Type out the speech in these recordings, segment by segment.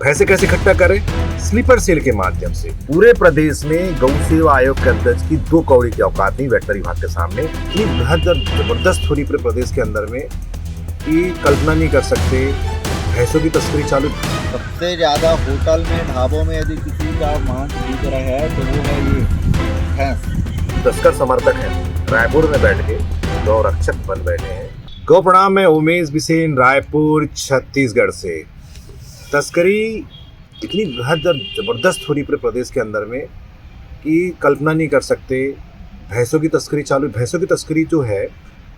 भैंसे कैसे इकट्ठा करें? स्लीपर सेल के माध्यम से। पूरे प्रदेश में गौ सेवा आयोग के अध्यक्ष की 2 कौड़ी की औकात नहीं वेटनरी विभाग के सामने। इतनी बृहद और जबरदस्त हो रही पूरे प्रदेश के अंदर में कि कल्पना नहीं कर सकते। भैंसों की तस्करी चालू। सबसे ज़्यादा होटल में, ढाबों में यदि किसी का मांस बिक रहा है तो वो है ये भैंस। तस्कर समर्थक हैं, रायपुर में बैठ के गौ रक्षक बन बैठे हैं। गौ प्रणाम में उमेश बिसेन, रायपुर छत्तीसगढ़ से। तस्करी इतनी बृहद और जबरदस्त हो रही पूरे प्रदेश के अंदर में कि कल्पना नहीं कर सकते। भैंसों की तस्करी चालू। भैंसों की तस्करी जो है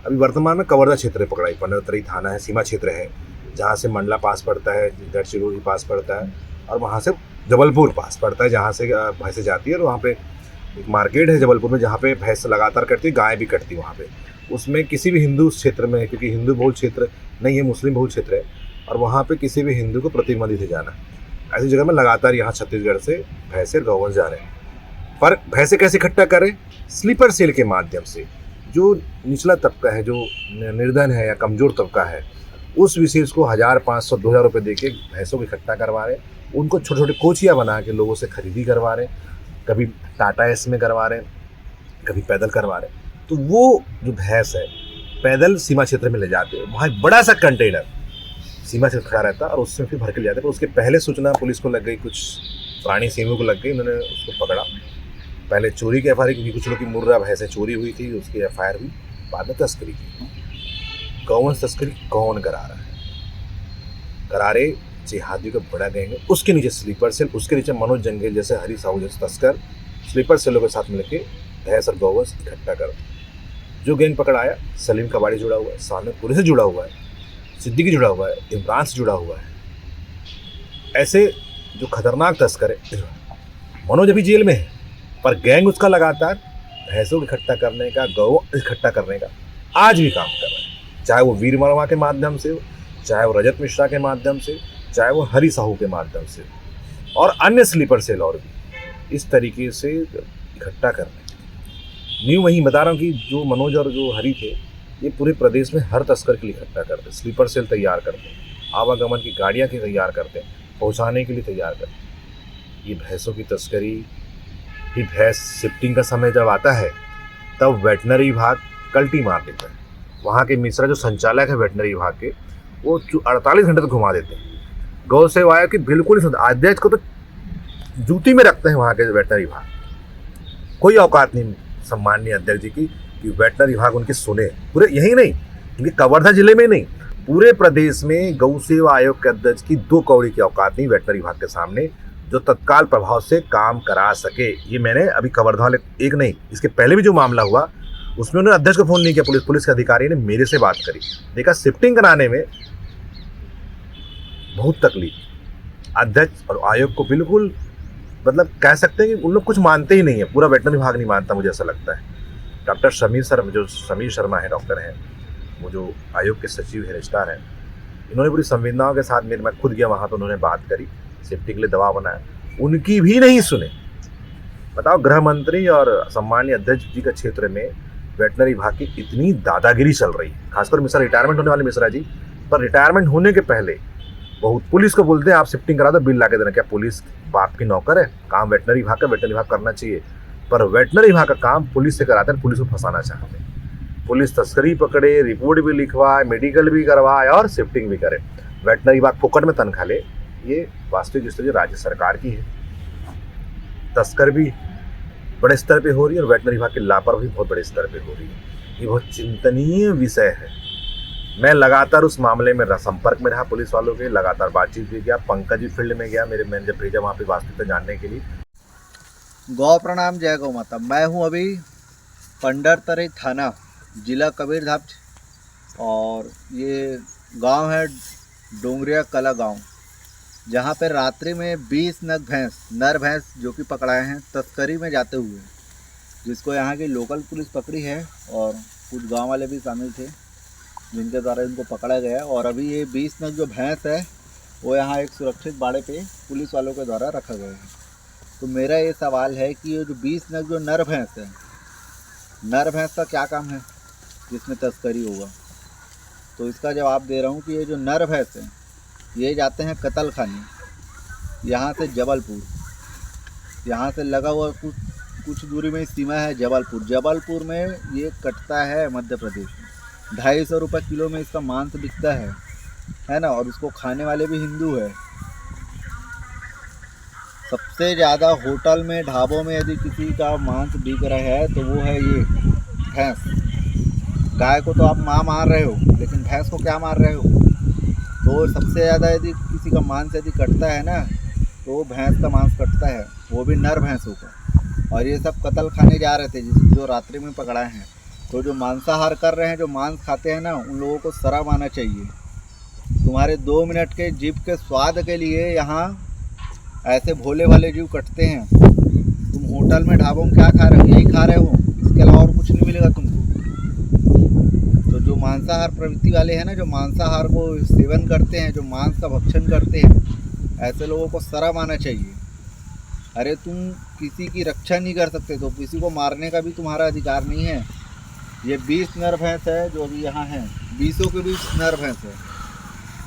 अभी वर्तमान में कवर्धा क्षेत्र में पकड़ाई। पनौतरी थाना है, सीमा क्षेत्र है, जहाँ से मंडला पास पड़ता है, गढ़चिरौली पास पड़ता है और वहाँ से जबलपुर पास पड़ता है, जहाँ से भैंसें जाती है। और वहाँ पे एक मार्केट है जबलपुर में जहाँ पे भैंस लगातार कटती है, गाय भी कटती है वहाँ पे। उसमें किसी भी हिंदू क्षेत्र में, क्योंकि हिंदू बहुल क्षेत्र नहीं है, मुस्लिम बहुल क्षेत्र है, और वहाँ पे किसी भी हिंदू को प्रतिबंधित है जाना। ऐसी जगह में लगातार यहाँ छत्तीसगढ़ से भैंसे गौवंश जा रहे हैं। पर भैंसे कैसे इकट्ठा करें? स्लीपर सेल के माध्यम से। जो निचला तबका है, जो निर्धन है या कमज़ोर तबका है, उस विशेष को 1000, 500, 2000 रुपये दे के भैंसों को इकट्ठा करवा रहे हैं। उनको छोटे छोटे कोचियाँ बना के लोगों से खरीदी करवा रहे हैं। कभी टाटा एस में करवा रहे हैं, कभी पैदल करवा रहे हैं। तो वो जो भैंस है पैदल सीमा क्षेत्र में ले जाते हैं। वहाँ एक बड़ा सा कंटेनर सीमा से खड़ा रहता है और उसमें फिर भर के ले जाते हैं। पर उसके पहले सूचना पुलिस को लग गई, कुछ पुरानी सेवियों को लग गई, उन्होंने उसको पकड़ा। पहले चोरी की एफआईआर, क्योंकि कुछ लोग की मुर्रा भैंसें चोरी हुई थी, उसकी एफआईआर हुई। बाद में तस्करी की। गौवंश तस्करी कौन करा रहा है? करारे जिहादियों का बड़ा गैंग है। उसके नीचे स्लीपर सेल, उसके नीचे मनोज जंगेल जैसे, हरी साहू जैसे तस्कर स्लीपर सेलों के साथ मिलकर भैंस और गौवंश इकट्ठा कर। जो गैंग पकड़ाया, सलीम कबाड़ी जुड़ा हुआ है, सामने पुलिस से जुड़ा हुआ है, सिद्दीकी जुड़ा हुआ है, इमरान से जुड़ा हुआ है। ऐसे जो खतरनाक तस्कर है, मनोज अभी जेल में है, पर गैंग उसका लगातार भैंसों को इकट्ठा करने का, गौ इकट्ठा करने का आज भी काम कर रहा है। चाहे वो वीर वर्मा के माध्यम से हो, चाहे वो रजत मिश्रा के माध्यम से, चाहे वो हरी साहू के माध्यम से, और अन्य स्लीपर सेल और भी इस तरीके से इकट्ठा करने। न्यू वहीं बता रहा हूँ कि जो मनोज और जो हरी थे, ये पूरे प्रदेश में हर तस्कर के लिए इकट्ठा करते, स्लीपर सेल तैयार करते, आवागमन की गाड़ियाँ की तैयार करते, पहुँचाने के लिए तैयार करते। ये भैंसों की तस्करी भी, भैंस शिफ्टिंग का समय जब आता है तब वेटनरी विभाग कल्टी मार देता है। वहाँ के मिश्रा जो संचालक है वेटनरी विभाग के, वो 48 घंटे तक घुमा देते हैं। गौ सेवा आयोग की बिल्कुल नहीं सुनते। अध्यक्ष को तो जूती में रखते हैं वहाँ के वेटनरी विभाग। कोई औकात नहीं सम्माननीय अध्यक्ष जी की कि वेटनरी विभाग उनकी सुने। पूरे यही नहीं, क्योंकि कवर्धा जिले में नहीं, पूरे प्रदेश में गौ सेवा आयोग के अध्यक्ष की 2 कौड़ी की औकात नहीं वेटनरी विभाग के सामने, जो तत्काल प्रभाव से काम करा सके। ये मैंने अभी कवर्धा वाले, एक नहीं, इसके पहले भी जो मामला हुआ उसमें उन्होंने अध्यक्ष को फ़ोन नहीं किया। पुलिस के अधिकारी ने मेरे से बात करी, देखा शिफ्टिंग कराने में बहुत तकलीफ। अध्यक्ष और आयोग को बिल्कुल, मतलब कह सकते हैं कि उन लोग कुछ मानते ही नहीं है। पूरा वेटनरी विभाग नहीं मानता, मुझे ऐसा लगता है। डॉक्टर समीर शर्मा है, डॉक्टर हैं, वो जो आयोग के सचिव है, रजिस्ट्रार हैं, इन्होंने पूरी संवेदनाओं के साथ मैं खुद गया वहाँ पर, उन्होंने बात करी, सेफ्टी के लिए दवा बनाया, उनकी भी नहीं सुने। बताओ, गृह मंत्री और सम्मानीय अध्यक्ष जी के क्षेत्र में वेटनरी विभाग की इतनी दादागिरी चल रही है। खासकर मिश्रा, रिटायरमेंट होने वाले मिश्रा जी, पर रिटायरमेंट होने के पहले बहुत पुलिस को बोलते हैं आप शिफ्टिंग करा दो, बिल ला के देना। क्या पुलिस बाप की नौकर है? काम वेटनरी विभाग का, वेटनरी विभाग करना चाहिए। पर वेटनरी विभाग का काम पुलिस से कराते हैं, पुलिस को फंसाना चाहते हैं। पुलिस तस्करी पकड़े, रिपोर्ट भी लिखवाए, मेडिकल भी करवाए और शिफ्टिंग भी करे। वेटनरी विभाग फोकट में तनख्वाह ले। ये वास्तविक स्थिति राज्य सरकार की है। तस्कर भी बड़े स्तर पे हो रही है और वेटनरी विभाग की लापरवाही बहुत बड़े स्तर पे हो रही है। ये बहुत चिंतनीय विषय है। मैं लगातार उस मामले में संपर्क में रहा, पुलिस वालों के लगातार बातचीत भी किया। पंकज भी फील्ड में गया, मेरे मैंने जब भेजा वहाँ पे वास्तविकता जानने के लिए। गौ प्रणाम, जय गौ माता। मैं हूँ अभी पंडरतरी थाना, जिला कबीरधाम, और ये गांव है डोंगरिया कला गांव, जहाँ पे रात्रि में 20 नग भैंस, नर भैंस जो कि पकड़ाए हैं तस्करी में जाते हुए, जिसको यहाँ की लोकल पुलिस पकड़ी है और कुछ गांव वाले भी शामिल थे जिनके द्वारा इनको पकड़ा गया। और अभी ये 20 नग जो भैंस है वो यहाँ एक सुरक्षित बाड़े पे पुलिस वालों के द्वारा रखा गया है। तो मेरा ये सवाल है कि ये जो 20 नग जो नर भैंस है, नर भैंस का क्या काम है जिसमें तस्करी होगा? तो इसका जवाब दे रहा हूँ कि ये जो नर भैंस हैं ये जाते हैं कत्ल खाने, यहाँ से जबलपुर, यहाँ से लगा हुआ कुछ दूरी में सीमा है जबलपुर। जबलपुर में ये कटता है मध्य प्रदेश में। 250 रुपये किलो में इसका मांस बिकता है ना। और उसको खाने वाले भी हिंदू है। सबसे ज़्यादा होटल में, ढाबों में यदि किसी का मांस बिक रहा है तो वो है ये भैंस। गाय को तो आप माँ मार रहे हो, लेकिन भैंस को क्या मार रहे हो? तो सबसे ज़्यादा यदि किसी का मांस यदि कटता है ना, तो भैंस का मांस कटता है, वो भी नर भैंसों का। और ये सब कत्ल खाने जा रहे थे जो रात्रि में पकड़ाए हैं। तो जो मांसाहार कर रहे हैं, जो मांस खाते हैं ना, उन लोगों को शर्म आना चाहिए। तुम्हारे 2 मिनट के जीभ के स्वाद के लिए यहाँ ऐसे भोले भाले जीव कटते हैं। तुम होटल में, ढाबों में क्या खा रहे हो? यही खा रहे हो, इसके अलावा और कुछ नहीं मिलेगा तुमको। तो जो मांसाहार प्रवृत्ति वाले हैं ना, जो मांसाहार को सेवन करते हैं, जो मांस का भक्षण करते हैं, ऐसे लोगों को शर्म आना चाहिए। अरे तुम किसी की रक्षा नहीं कर सकते तो किसी को मारने का भी तुम्हारा अधिकार नहीं है। ये 20 नर भैंस है जो अभी यहाँ हैं, 20 के 20 नर भैंस है।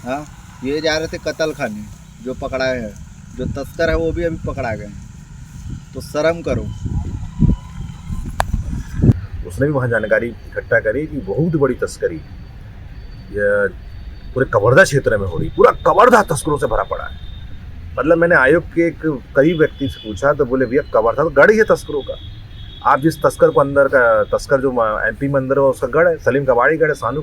हाँ, ये जा रहे थे कत्ल खाने, जो पकड़ाए हैं। जो तस्कर है वो भी अभी पकड़ा गए हैं। तो शर्म करो। उसने भी वहाँ जानकारी इकट्ठा करी कि बहुत बड़ी तस्करी ये पूरे कवर्धा क्षेत्र में हो रही। पूरा कवर्धा तस्करों से भरा पड़ा है। मतलब मैंने आयोग के एक करीब व्यक्ति से पूछा तो बोले भैया कवर्धा तो गढ़ ही है तस्करों का। आप जिस तस्कर को अंदर का तस्कर जो MP में अंदर है उसका गढ़ है, सलीम कबाड़ी गढ़ है। सानू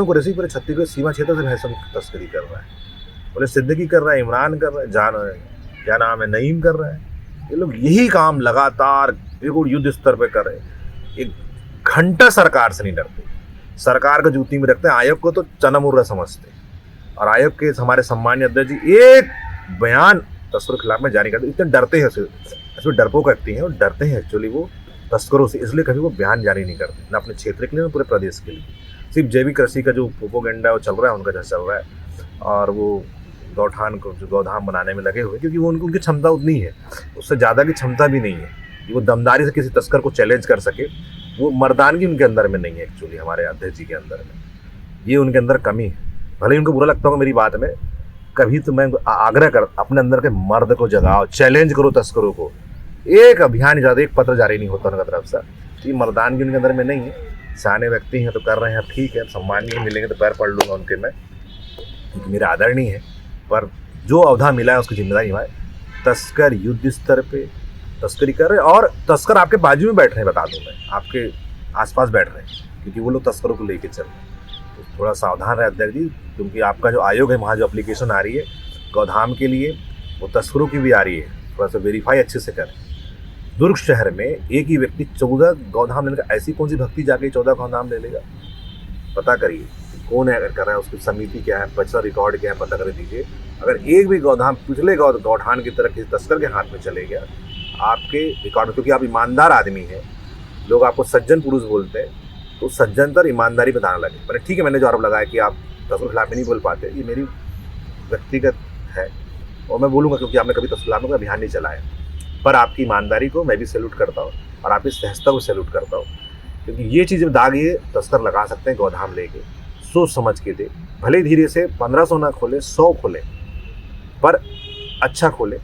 कुरैशी पूरे छत्तीसगढ़ सीमा क्षेत्र से भैंसों की तस्करी कर रहा है। बोले सिद्दीकी कर रहा है, इमरान कर रहा है, क्या नाम है, नईम कर रहा है। ये लोग यही काम लगातार बिल्कुल युद्ध स्तर पे कर रहे हैं। एक घंटा सरकार से नहीं डरते, सरकार को जूती में रखते हैं। आयोग को तो चनामुर्रा समझते हैं। और आयोग के हमारे सम्मानीय अध्यक्ष जी एक बयान तस्करों के खिलाफ में जारी करते, इतने डरते हैं। इसमें डरपोक व्यक्ति हैं और डरते हैं एक्चुअली वो तस्करों से, इसलिए कभी वो बयान जारी नहीं करते, ना अपने क्षेत्र के लिए ना पूरे प्रदेश के लिए। सिर्फ जैविक कृषि का जो प्रोपोगेंडा वो चल रहा है, उनका जैसा चल रहा है। और वो गौठान को जो गौधाम बनाने में लगे हुए, क्योंकि वो उनकी क्षमता उतनी है, उससे ज़्यादा की क्षमता भी नहीं है कि वो दमदारी से किसी तस्कर को चैलेंज कर सके। वो मर्दानगी उनके अंदर में नहीं है एक्चुअली, हमारे अध्यक्ष जी के अंदर में ये उनके अंदर कमी है। भले ही उनको बुरा लगता होगा मेरी बात में, कभी तो मैं आग्रह कर अपने अंदर के मर्द को जगाओ, चैलेंज करो तस्करों को। एक अभियान ज़्यादा, एक पत्र जारी नहीं होता उनकी तरफ से। ये मर्दानगी उनके अंदर में नहीं है। सियाने व्यक्ति हैं तो कर रहे हैं, ठीक है, सम्मान नहीं मिलेंगे तो पैर पड़ लूँगा उनके मैं, क्योंकि मेरा आदर नहीं है। पर जो अवधा मिला है उसकी जिम्मेदारी निभाए। तस्कर युद्ध स्तर पे तस्करी कर रहे हैं और तस्कर आपके बाजू में बैठ रहे हैं, बता दूं मैं, आपके आसपास बैठ रहे हैं, क्योंकि वो लोग तस्करों को लेके चल रहे हैं। तो थोड़ा सावधान रहे अध्यक्ष जी, क्योंकि आपका जो आयोग है, वहाँ जो एप्लीकेशन आ रही है गौधाम के लिए, वो तस्करों की भी आ रही है। थोड़ा सा वेरीफाई अच्छे से करें। दुर्ग शहर में एक ही व्यक्ति 14 गौधाम लेने का, ऐसी कौन सी भक्ति जाके 14 गौधाम ले लेगा? पता करिए कौन है, अगर कर रहा है उसकी समिति क्या है, बचा रिकॉर्ड क्या है, पता कर दीजिए। अगर एक भी गौधाम पिछले गौठान की तरह किसी तस्कर के हाथ में चले गया, आपके रिकॉर्ड में, क्योंकि आप ईमानदार आदमी हैं, लोग आपको सज्जन पुरुष बोलते हैं, तो सज्जनता और ईमानदारी बताने लगे। पर ठीक है, मैंने जो आरोप लगाया कि आप तस्कर के खिलाफ में नहीं बोल पाते, ये मेरी व्यक्तिगत है और मैं बोलूँगा, क्योंकि आपने कभी तस्कर के खिलाफ अभियान नहीं चलाया। पर आपकी ईमानदारी को मैं भी सैल्यूट करता हूँ और आपकी सहजता को सैल्यूट करता हूँ, क्योंकि ये चीज़ दाग ये तस्कर लगा सकते हैं गौधाम लेके, सोच समझ के दे। भले धीरे से 1500 ना खोले, 100 खोले, पर अच्छा खोले,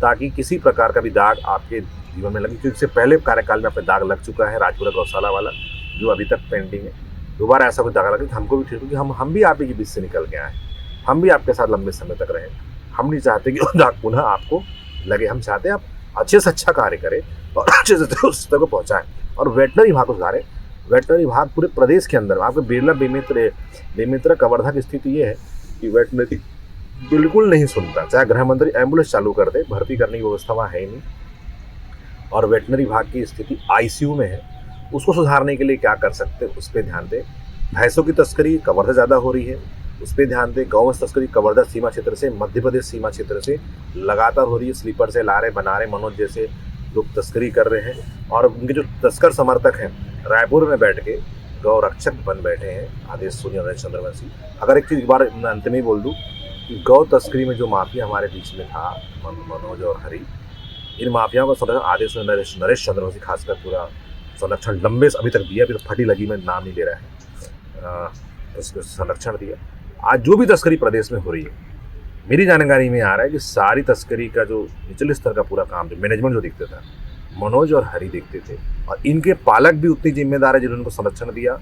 ताकि किसी प्रकार का भी दाग आपके जीवन में लगे। क्योंकि इससे पहले कार्यकाल में आपका दाग लग चुका है, राजपुरा गौशाला वाला, जो अभी तक पेंडिंग है। दोबारा ऐसा कोई दाग लगे तो हमको भी ठीक, क्योंकि हम भी आप ही के बीच से निकल के आए, हम भी आपके साथ लंबे समय तक रहे। हम नहीं चाहते कि वो दाग पुनः आपको लगे। हम चाहते हैं आप अच्छे से अच्छा कार्य करें और अच्छे से उस तक को पहुँचाएँ और वेटनरी विभाग को सुधारें। वेटनरी विभाग पूरे प्रदेश के अंदर, आपके बिरला बेमेतरा कवर्धा की स्थिति ये है कि वेटनरी बिल्कुल नहीं सुनता। चाहे गृह मंत्री एम्बुलेंस चालू कर दे, भर्ती करने की व्यवस्था वहाँ है ही नहीं। और वेटनरी विभाग की स्थिति ICU में है, उसको सुधारने के लिए क्या कर सकते हैं उस पर ध्यान दें। भैंसों की तस्करी कवर्धा ज़्यादा हो रही है, उस पर ध्यान दें। गौ तस्करी कवर्धा सीमा क्षेत्र से, मध्य प्रदेश सीमा क्षेत्र से लगातार हो रही है। स्लीपर से ला रहे, बना रहे, मनोज जैसे लोग तस्करी कर रहे हैं। और उनके जो तस्कर समर्थक हैं रायपुर में बैठ के गौ रक्षक बन बैठे हैं, आदेश सोनी, नरेश चंद्रवंशी। अगर एक चीज़ एक बार अंत में बोल दूँ कि गौ तस्करी में जो माफिया हमारे बीच में था, मनोज और हरी, इन माफियाओं का संरक्षण आदेश नरेश चंद्रवंशी खासकर पूरा संरक्षण लंबे अभी तक दिया। अभी तो फटी लगी में नाम नहीं ले रहा है, उसको संरक्षण दिया। आज जो भी तस्करी प्रदेश में हो रही है, मेरी जानकारी में आ रहा है कि सारी तस्करी का जो निचले स्तर का पूरा काम जो मैनेजमेंट जो देखता था, मनोज और हरि देखते थे, और इनके पालक भी उतनी जिम्मेदार है जिन्होंने उनको संरक्षण दिया,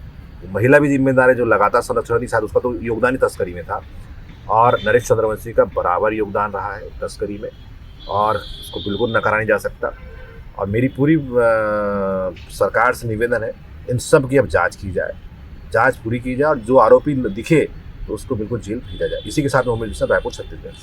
महिला भी जिम्मेदार है जो लगातार संरक्षण दी, शायद उसका तो योगदान ही तस्करी में था, और नरेश चंद्रवंशी का बराबर योगदान रहा है तस्करी में, और उसको बिल्कुल नकारा नहीं जा सकता। और मेरी पूरी सरकार से निवेदन है, इन सब की अब जांच की जाए, जांच पूरी की जाए, और जो आरोपी दिखे तो उसको बिल्कुल जेल भेजा जाए। इसी के साथ मैं उमेश बिसेन, रायपुर, छत्तीसगढ़ से।